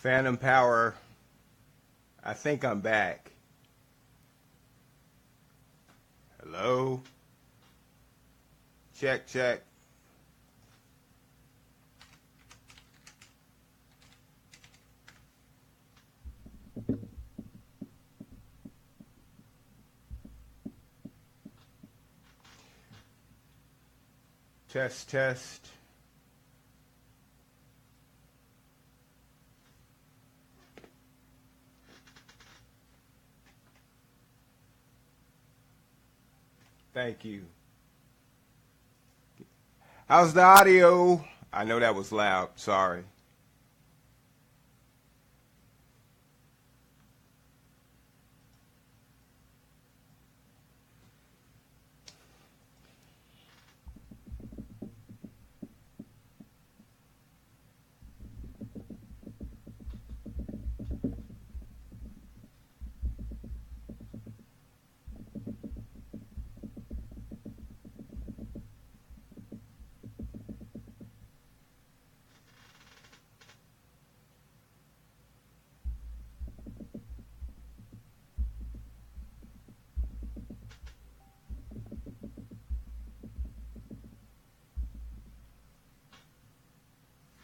Phantom Power, I think I'm back. Hello? Check, check. Test, test. Thank you. How's the audio? I know that was loud. Sorry.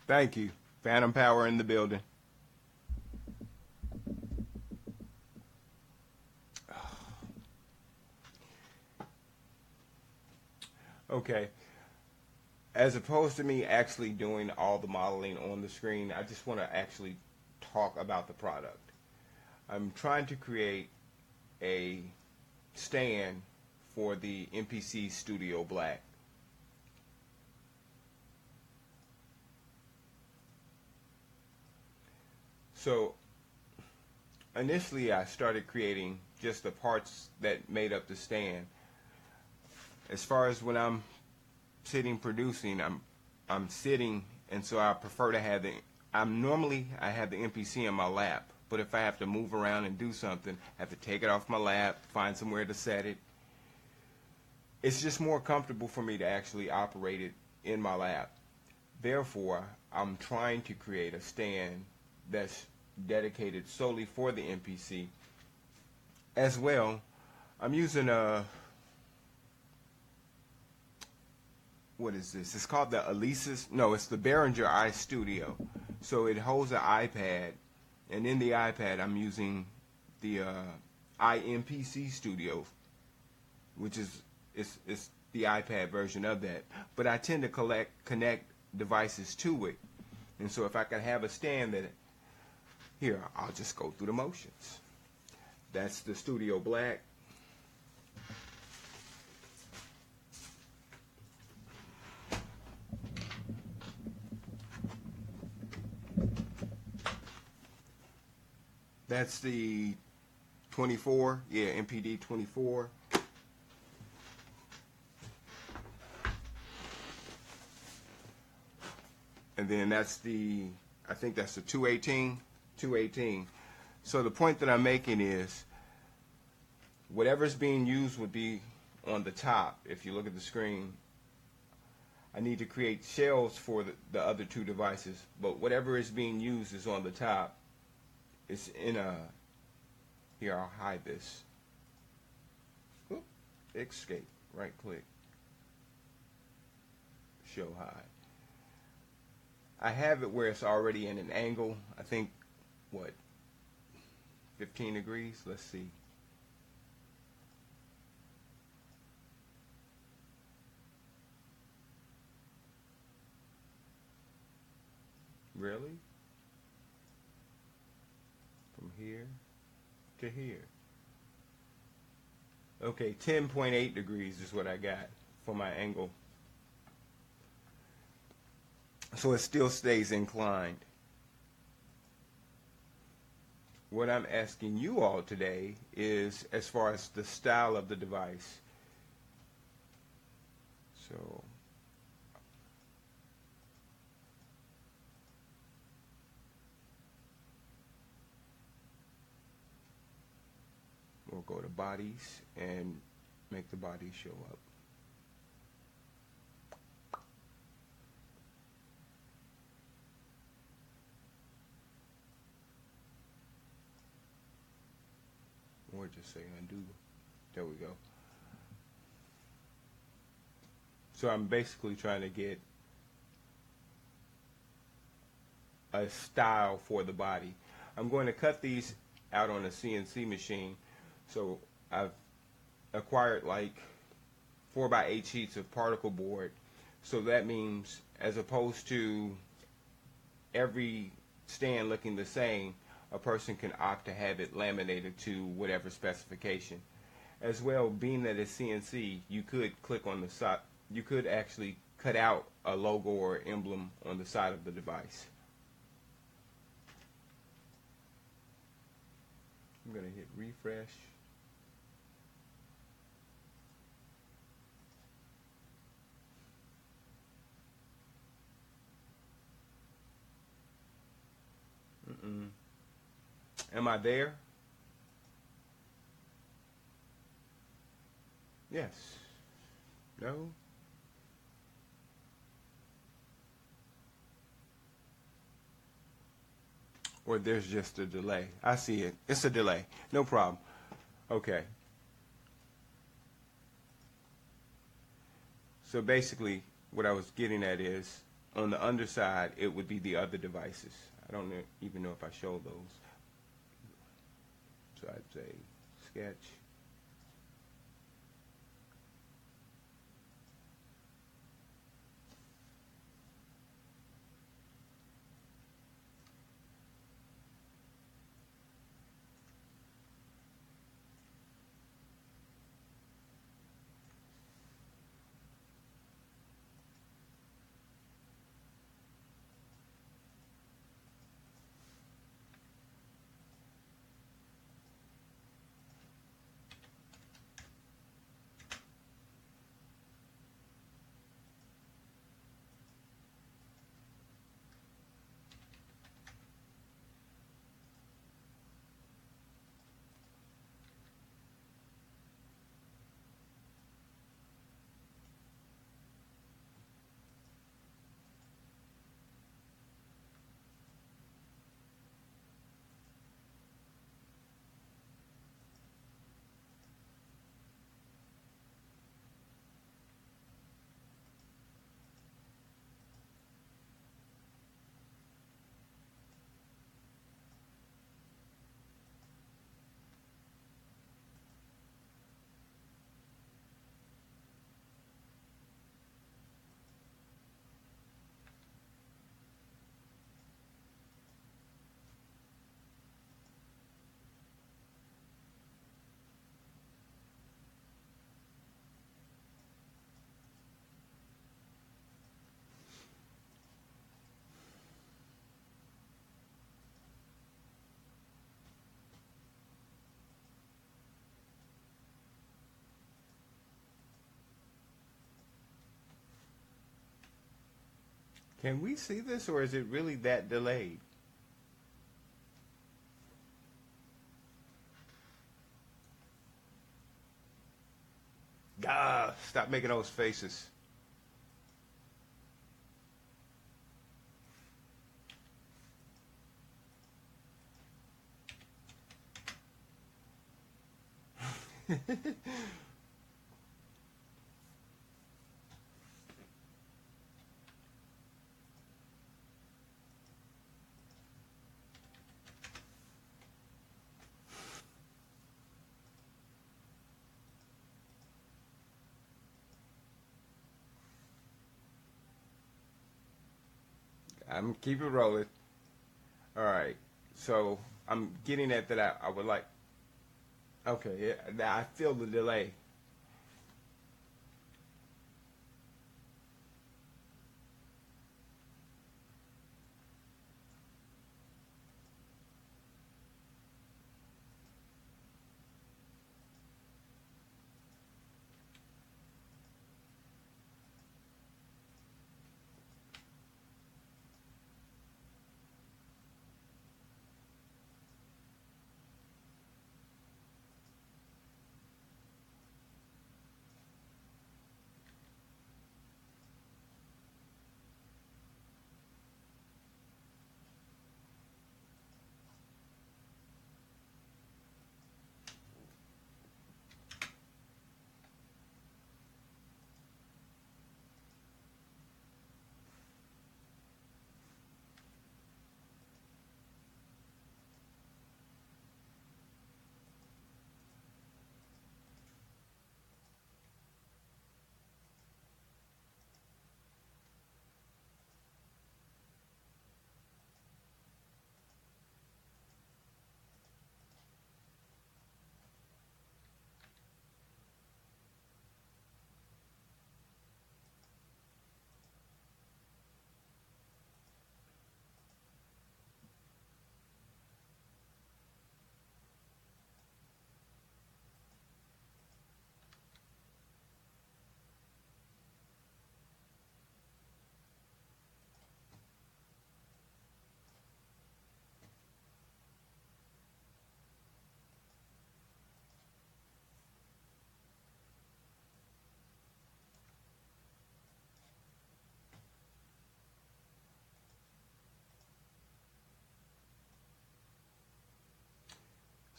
Thank you. Phantom Power in the building. Okay. As opposed to me actually doing all the modeling on the screen, I just want to actually talk about the product. I'm trying to create a stand for the Mpc Studio Black. So initially I started creating just the parts that made up the stand. As far as when I'm sitting producing, I'm sitting, and so I prefer to have I have the Mpc in my lap, but if I have to move around and do something, I have to take it off my lap, find somewhere to set it. It's just more comfortable for me to actually operate it in my lap. Therefore, I'm trying to create a stand that's dedicated solely for the Mpc. As well, I'm using what is this? It's called the Alesis. No, it's the Behringer iStudio. So it holds an iPad, and in the iPad I'm using the Mpc Studio, which is it's the iPad version of that. But I tend to connect devices to it, and so if I can have a stand that here, I'll just go through the motions. That's the Studio Black. That's the 24, yeah, MPD 24. And then that's I think that's the 218. So the point that I'm making is whatever's being used would be on the top. If you look at the screen, I need to create shells for the other two devices, but whatever is being used is on the top. It's in here, I'll hide this. Oop, escape, right click, show hide. I have it where it's already in an angle, I think, what, 15 degrees? Let's see. Really? From here to here. Okay, 10.8 degrees is what I got for my angle. So it still stays inclined. What I'm asking you all today is as far as the style of the device. So we'll go to bodies and make the body show up. or just say undo. There we go. So I'm basically trying to get a style for the body. I'm going to cut these out on a CNC machine. So I've acquired like 4x8 sheets of particle board. So that means, as opposed to every stand looking the same, a person can opt to have it laminated to whatever specification. As well, being that it's CNC, you could click on the side, you could actually cut out a logo or emblem on the side of the device. I'm going to hit refresh. Am I there? Yes. No? Or there's just a delay. I see it. It's a delay. No problem. Okay. So basically, what I was getting at is, on the underside, it would be the other devices. I don't even know if I showed those. So I'd say sketch. Can we see this, or is it really that delayed? Ah, stop making those faces. I'm keep it rolling. All right. So I'm getting at that. I would like. Okay. Yeah, I feel the delay.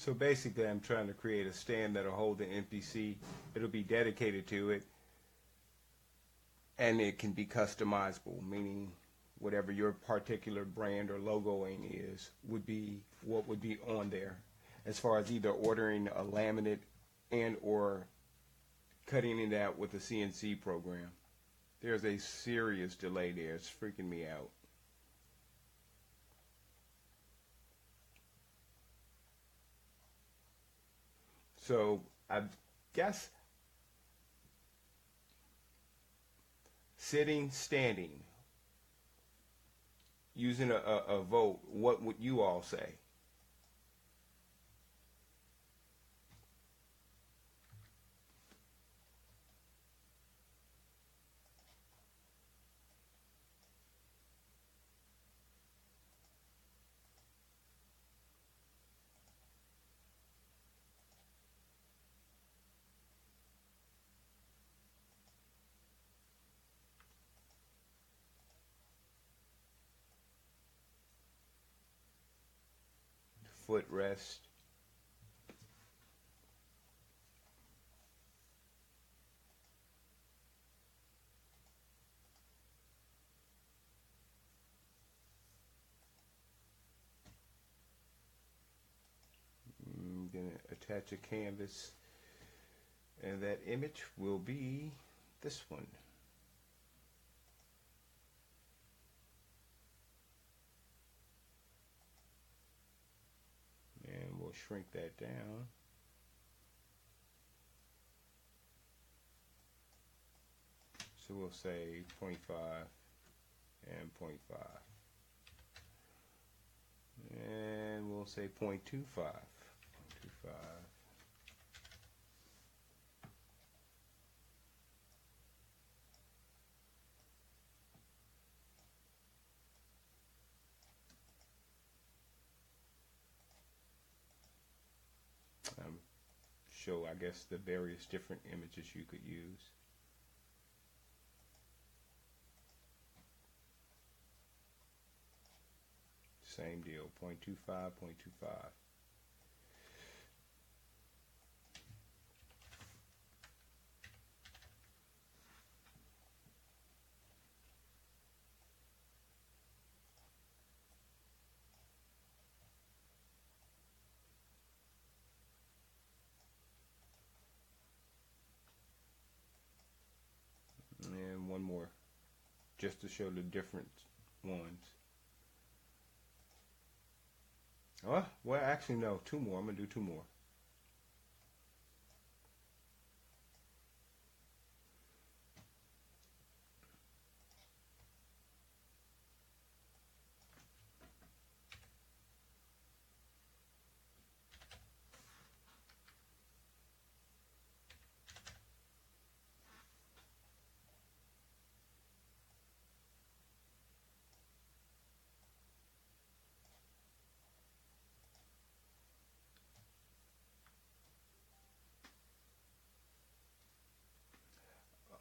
So basically, I'm trying to create a stand that'll hold the Mpc. It'll be dedicated to it, and it can be customizable, meaning whatever your particular brand or logoing is would be what would be on there, as far as either ordering a laminate and or cutting it out with a CNC program. There's a serious delay there. It's freaking me out. So I guess sitting, standing, using a vote, what would you all say? Footrest. I'm going to attach a canvas, and that image will be this one. And we'll shrink that down. So we'll say 0.5 and 0.5. And we'll say 0.25. 0.25. Show, I guess, the various different images you could use. Same deal, 0.25, 0.25. And one more, just to show the different ones. Oh, well, actually, no, two more. I'm going to do two more.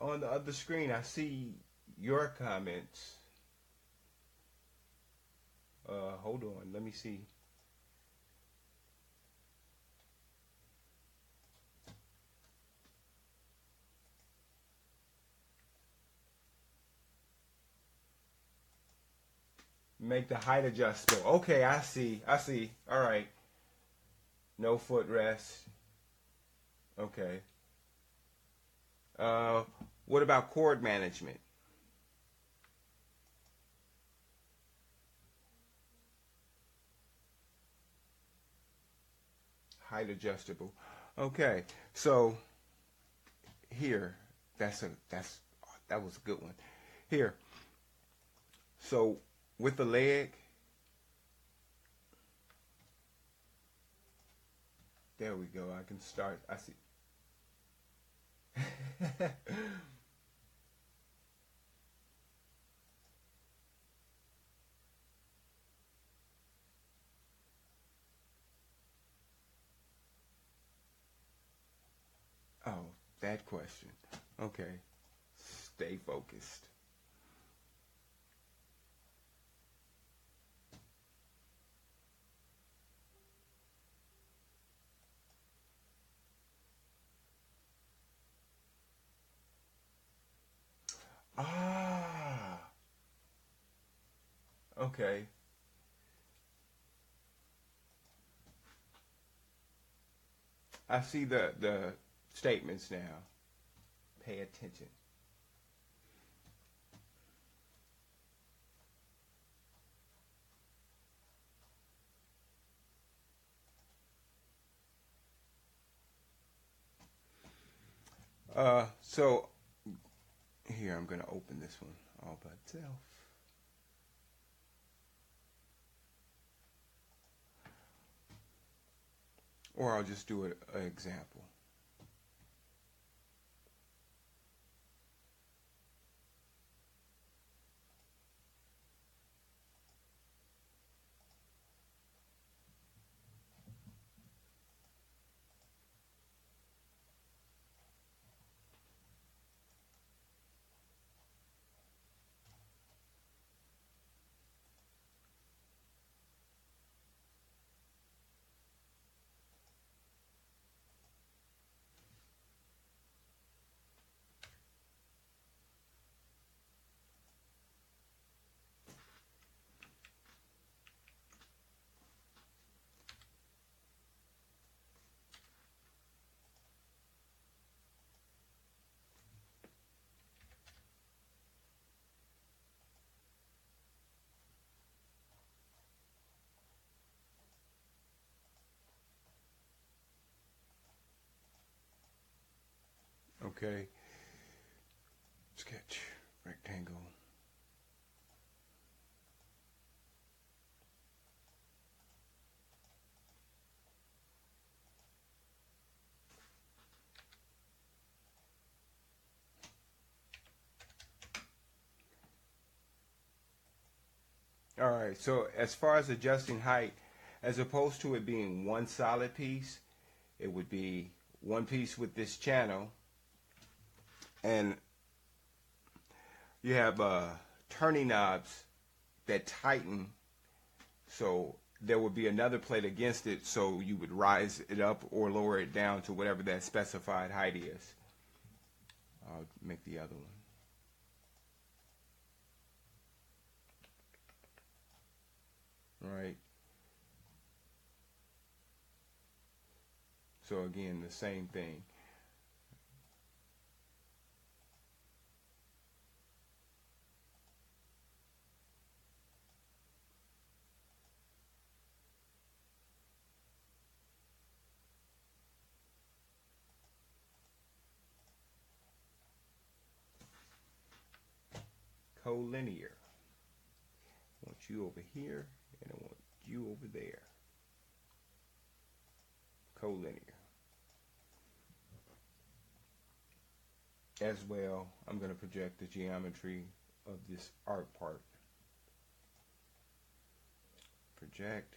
On the other screen, I see your comments. Hold on, let me see. Make the height adjustable. Okay, I see. All right. No footrest. Okay. What about cord management? Height adjustable. Okay. So here, that was a good one. Here. So with the leg, there we go. I can start. I see. Oh, that question. Okay. Stay focused. Okay. I see the statements now. Pay attention. So here I'm going to open this one all by itself. Or I'll just do an example. Okay. Sketch, rectangle. All right, so as far as adjusting height, as opposed to it being one solid piece, it would be one piece with this channel, and you have turning knobs that tighten, so there would be another plate against it, so you would rise it up or lower it down to whatever that specified height is. I'll make the other one. Right. So again, the same thing. Collinear. I want you over here, and I want you over there. Collinear. As well, I'm going to project the geometry of this art part. Project.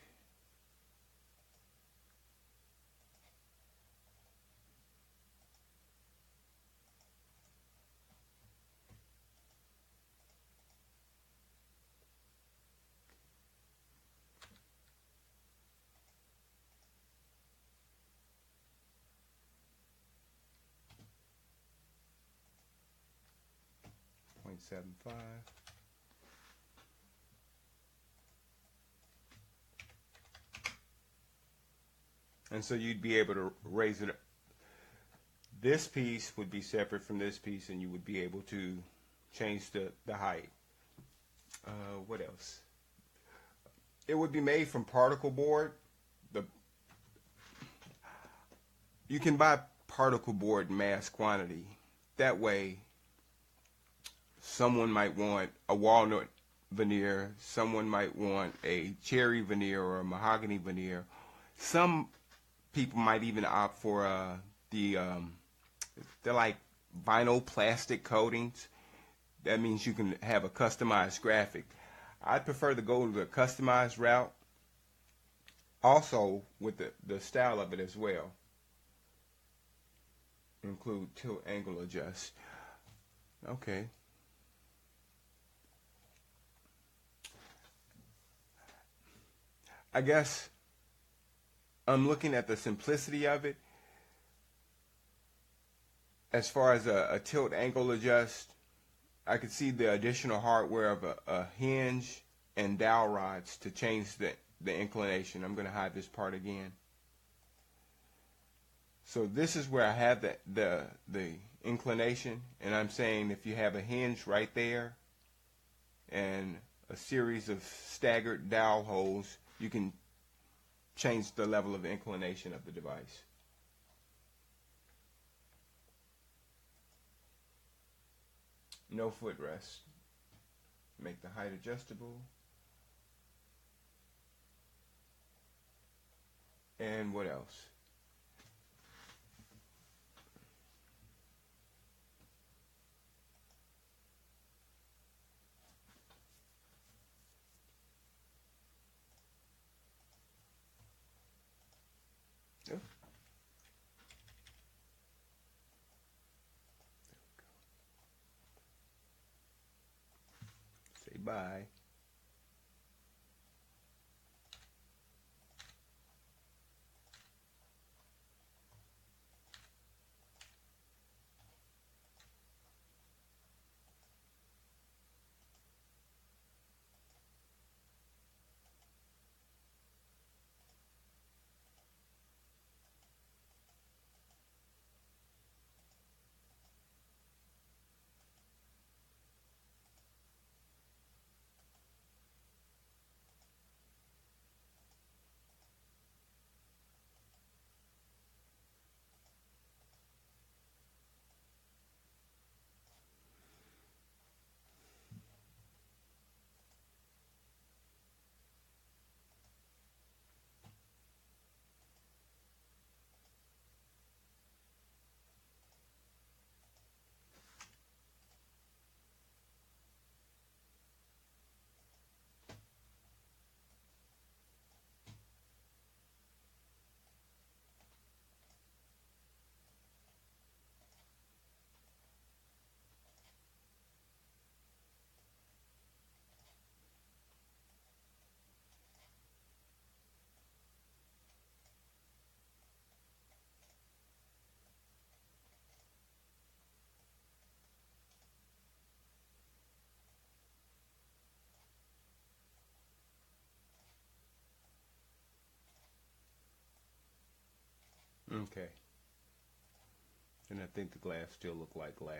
.75. And so you'd be able to raise it. This piece would be separate from this piece, and you would be able to change the height. What else? It would be made from particle board. You can buy particle board in mass quantity. That way, someone might want a walnut veneer, someone might want a cherry veneer or a mahogany veneer. Some people might even opt for they're like vinyl plastic coatings. That means you can have a customized graphic. I'd prefer to go the customized route, also with the style of it as well. Include tilt angle adjust. Okay. I guess I'm looking at the simplicity of it. As far as a tilt angle adjust, I could see the additional hardware of a hinge and dowel rods to change the inclination. I'm going to hide this part again. So this is where I have the inclination, and I'm saying if you have a hinge right there and a series of staggered dowel holes, you can change the level of inclination of the device. No footrest. Make the height adjustable. And what else? Oh. Say bye. Okay. And I think the glass still look like glass.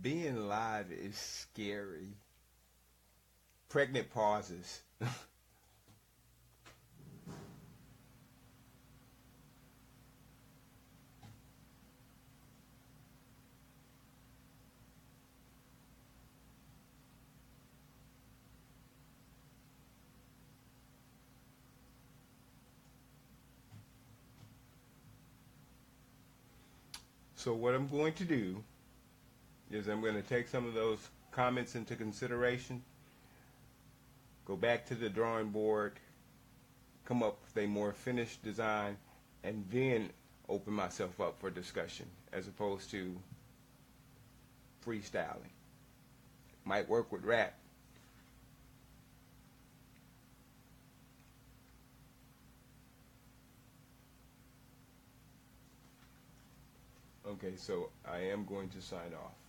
Being live is scary. Pregnant pauses. So what I'm going to do is I'm going to take some of those comments into consideration, go back to the drawing board, come up with a more finished design, and then open myself up for discussion as opposed to freestyling. Might work with rap. Okay, so I am going to sign off.